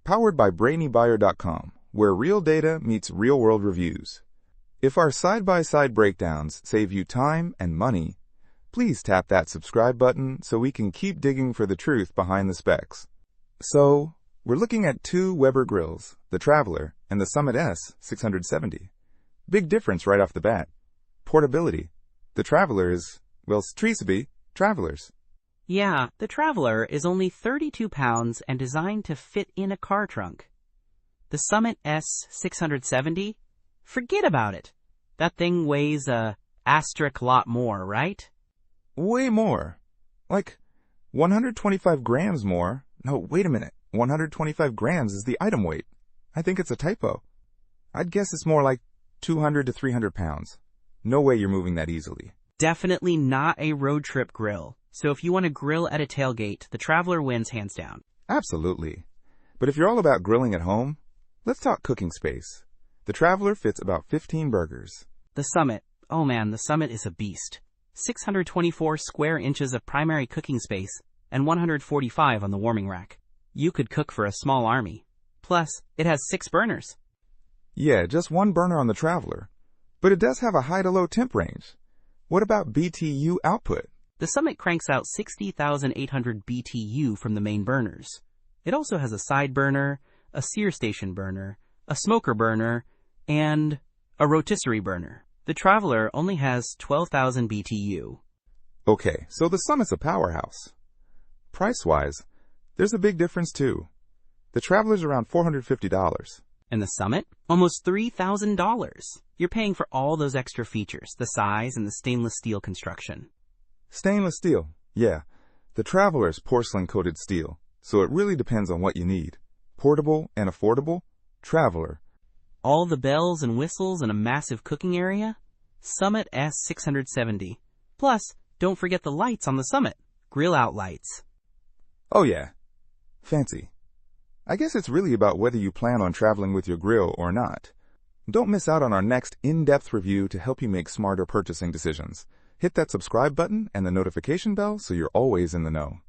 powered by BrainyBuyer.com, where real data meets real-world reviews. If our side-by-side breakdowns save you time and money, please tap that subscribe button so we can keep digging for the truth behind the specs. So, we're looking at two Weber grills, the Traveler and the Summit S-670. Big difference right off the bat. Portability. The Traveler is, well, Treasaby, Travelers. Yeah, the Traveler is only 32 pounds and designed to fit in a car trunk. The Summit S-670? Forget about it. That thing weighs a asterisk lot more, right? Way more. Like 125 grams more. No, wait a minute. 125 grams is the item weight. I think it's a typo. I'd guess it's more like 200 to 300 pounds. No way you're moving that easily. Definitely not a road trip grill. So if you want to grill at a tailgate, the Traveler wins hands down. Absolutely. But if you're all about grilling at home, let's talk cooking space. The Traveler fits about 15 burgers. The Summit. Oh man, the Summit is a beast. 624 square inches of primary cooking space and 145 on the warming rack. You could cook for a small army. Plus, it has 6 burners. Yeah, just one burner on the Traveler. But it does have a high to low temp range. What about BTU output? The Summit cranks out 60,800 BTU from the main burners. It also has a side burner, a sear station burner, a smoker burner, and a rotisserie burner. The Traveler only has 12,000 BTU. Okay, so the Summit's a powerhouse. Price-wise, there's a big difference too. The Traveler's around $450. And the Summit? Almost $3,000. You're paying for all those extra features, the size and the stainless steel construction. Stainless steel, yeah. The Traveler's porcelain-coated steel, so it really depends on what you need. Portable and affordable? Traveler. All the bells and whistles and a massive cooking area? Summit S-670. Plus, don't forget the lights on the Summit. Grill out lights. Oh yeah. Fancy. I guess it's really about whether you plan on traveling with your grill or not. Don't miss out on our next in-depth review to help you make smarter purchasing decisions. Hit that subscribe button and the notification bell so you're always in the know.